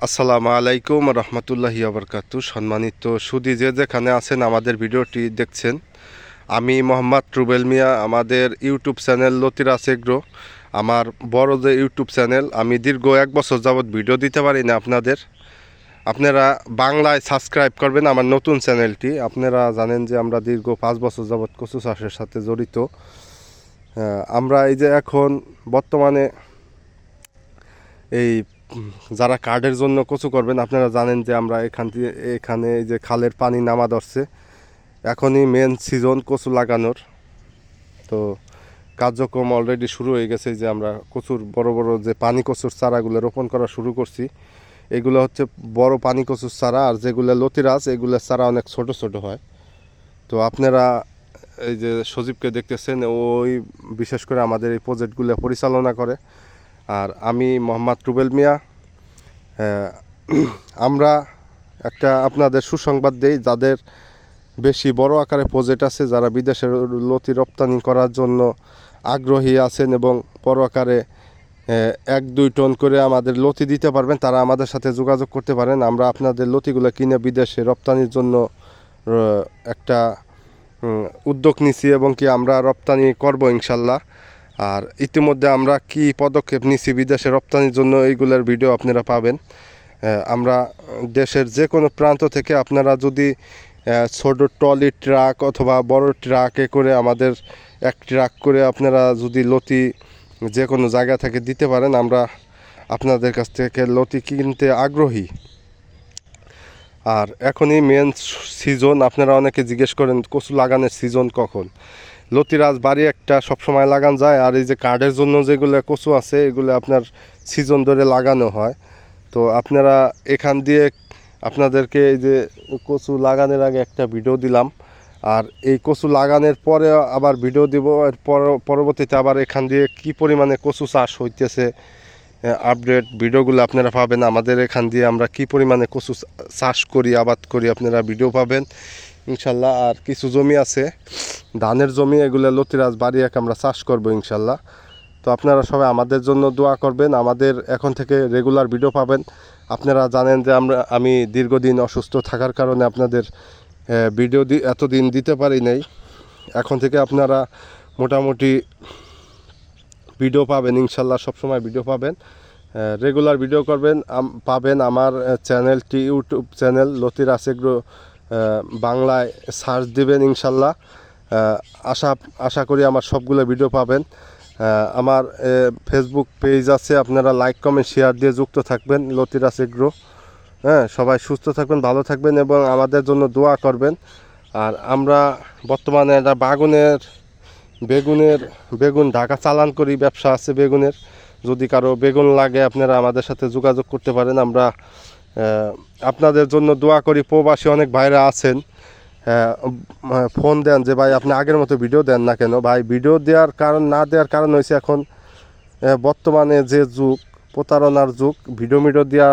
আসসালামু আলাইকুম রহমতুল্লাহি আবরকাতু। সম্মানিত সুধী যে যেখানে আছেন আমাদের ভিডিওটি দেখছেন, আমি মোহাম্মদ রুবেল মিয়া। আমাদের ইউটিউব চ্যানেল লতিরাজ এগ্রো আমার বড় যে ইউটিউব চ্যানেল। আমি দীর্ঘ 1 বছর যাবৎ ভিডিও দিতে পারি না আপনারা বাংলায় সাবস্ক্রাইব করবেন আমার নতুন চ্যানেলটি। আপনারা জানেন যে আমরা দীর্ঘ 5 বছর যাবৎ কচু চাষের সাথে জড়িত। আমরা এই যে এখন বর্তমানে এই যারা কার্ডের জন্য কচু করবেন, আপনারা জানেন যে আমরা এখানে এই যে খালের পানি নামা ধরছে, এখনই মেন সিজন কচু লাগানোর। তো কার্যক্রম অলরেডি শুরু হয়ে গেছে। যে আমরা কচুর বড় বড় যে পানি কচুর চারাগুলো রোপণ করা শুরু করছি, এগুলো হচ্ছে বড় পানি কচুর চারা। আর যেগুলো লতিরাজ, এগুলোর চারা অনেক ছোট ছোট হয়। তো আপনারা এই যে সজীবকে দেখতেছেন, ওই বিশেষ করে আমাদের এই প্রজেক্টগুলো পরিচালনা করে। আর আমি মোহাম্মদ রুবেল মিয়া। আমরা একটা আপনাদের সুসংবাদ দেই, যাদের বেশি বড় আকারে প্রজেক্ট আছে, যারা বিদেশের লতি রপ্তানি করার জন্য আগ্রহী আছেন এবং বড় আকারে 1-2 টন করে আমাদের লতি দিতে পারবেন, তারা আমাদের সাথে যোগাযোগ করতে পারেন। আমরা আপনাদের লতিগুলো কিনে বিদেশে রপ্তানির জন্য একটা উদ্যোগ নিছি এবং কি আমরা রপ্তানি করব ইনশাল্লাহ। আর ইতিমধ্যে আমরা কি পদক্ষেপ নিছি বিদেশে রপ্তানির জন্য, এইগুলোর ভিডিও আপনারা পাবেন। আমরা দেশের যে কোনো প্রান্ত থেকে, আপনারা যদি ছোট ট্রলি ট্রাক অথবা বড় ট্রাকে করে আমাদের এক ট্রাক করে আপনারা যদি লতি যে কোনো জায়গা থেকে দিতে পারেন, আমরা আপনাদের কাছ থেকে লতি কিনতে আগ্রহী। আর এখনই মেন সিজন। আপনারা অনেকে জিজ্ঞেস করেন কচু লাগানোর সিজন কখন। লতিরাজ বাড়ি একটা সবসময় লাগান যায়। আর এই যে কার্ডের জন্য যেগুলো কচু আছে, এগুলো আপনার সিজন ধরে লাগানো হয়। তো আপনারা এখান দিয়ে আপনাদেরকে এই যে কচু লাগানোর আগে একটা ভিডিও দিলাম, আর এই কচু লাগানোর পরে আবার ভিডিও দিব। এর পরবর্তীতে আবার এখান দিয়ে কি পরিমাণে কচু চাষ হইতেছে আপডেট ভিডিওগুলো আপনারা পাবেন। আমাদের এখান দিয়ে আমরা কি পরিমাণে কচু চাষ করি, আবাদ করি, আপনারা ভিডিও পাবেন ইনশাল্লাহ। আর কিছু জমি আছে ধানের জমি, এগুলো লতিরাজ বাড়ি আমরা চাষ করব ইনশাল্লাহ। তো আপনারা সবাই আমাদের জন্য দোয়া করবেন। আমাদের এখন থেকে রেগুলার ভিডিও পাবেন। আপনারা জানেন যে আমি দীর্ঘদিন অসুস্থ থাকার কারণে আপনাদের ভিডিও এতদিন দিতে পারি নাই। এখন থেকে আপনারা মোটামুটি ভিডিও পাবেন ইনশাল্লাহ, সবসময় ভিডিও পাবেন, রেগুলার ভিডিও পাবেন। আমার চ্যানেলটি ইউটিউব চ্যানেল লতিরাজ এগ্রো বাংলায় সার্চ দিবেন ইনশাল্লাহ। আশা করি আমার সবগুলো ভিডিও পাবেন। আমার ফেসবুক পেজ আছে, আপনারা লাইক কমেন্ট শেয়ার দিয়ে যুক্ত থাকবেন লতিরাজ এগ্রো। সবাই সুস্থ থাকবেন, ভালো থাকবেন এবং আমাদের জন্য দোয়া করবেন। আর আমরা বর্তমানে একটা বেগুন ঢাকা চালান করি, ব্যবসা আছে বেগুনের। যদি কারো বেগুন লাগে, আপনারা আমাদের সাথে যোগাযোগ করতে পারেন। আমরা আপনাদের জন্য দোয়া করি। প্রবাসী অনেক ভাইরা আছেন, ফোন দেন যে ভাই আপনি আগের মতো ভিডিও দেন না কেন। ভাই ভিডিও না দেওয়ার কারণ হয়েছে, এখন বর্তমানে যে যুগ, প্রতারণার যুগ। ভিডিও দেওয়া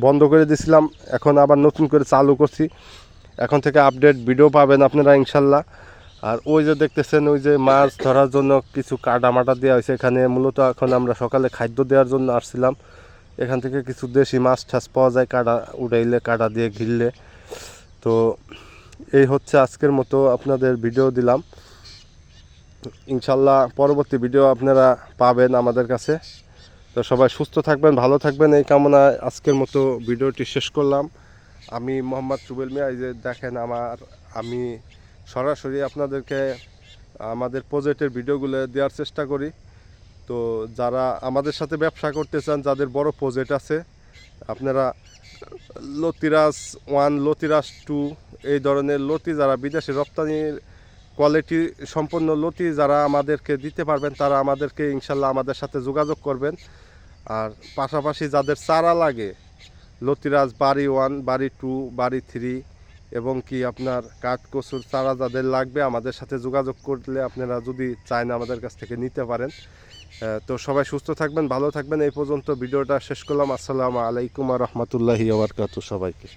বন্ধ করে দিয়েছিলাম, এখন আবার নতুন করে চালু করছি। এখন থেকে আপডেট ভিডিও পাবেন আপনারা ইনশাল্লাহ। আর ওই যে দেখতেছেন, ওই যে মাছ ধরার জন্য কিছু কাটা মাটা দেওয়া হয়েছে এখানে। মূলত এখন আমরা সকালে খাদ্য দেওয়ার জন্য আসছিলাম। এখান থেকে কিছু দেশি মাছ ঠাস পাওয়া যায়, কাটা উঠাইলে, কাটা দিয়ে ঘিরলে। তো এই হচ্ছে আজকের মতো আপনাদের ভিডিও দিলাম। ইনশাল্লাহ পরবর্তী ভিডিও আপনারা পাবেন আমাদের কাছে। তো সবাই সুস্থ থাকবেন, ভালো থাকবেন, এই কামনায় আজকের মতো ভিডিওটি শেষ করলাম। আমি মোহাম্মদ রুবেল মিয়া। এই যে দেখেন, আমি সরাসরি আপনাদেরকে আমাদের প্রজেক্টের ভিডিওগুলো দেওয়ার চেষ্টা করি। তো যারা আমাদের সাথে ব্যবসা করতে চান, যাদের বড় প্রজেক্ট আছে, আপনারা লতিরাজ 1, লতিরাজ 2 এই ধরনের লতি যারা বিদেশে রপ্তানির কোয়ালিটি সম্পন্ন লতি যারা আমাদেরকে দিতে পারবেন, তারা আমাদেরকে ইনশাল্লাহ আমাদের সাথে যোগাযোগ করবেন। আর পাশাপাশি যাদের চারা লাগে, লতিরাজ বাড়ি 1, বাড়ি 2, বাড়ি 3 এবং কি আপনার কাঠকচুর চারা যাদের লাগবে, আমাদের সাথে যোগাযোগ করলে আপনারা যদি চান আমাদের কাছ থেকে নিতে পারেন। তো সবাই সুস্থ থাকবেন, ভালো থাকবেন। এই পর্যন্ত ভিডিওটা শেষ করলাম। আসসালামু আলাইকুম ওয়া রাহমাতুল্লাহি ওয়া বারাকাতুহু সবাইকে।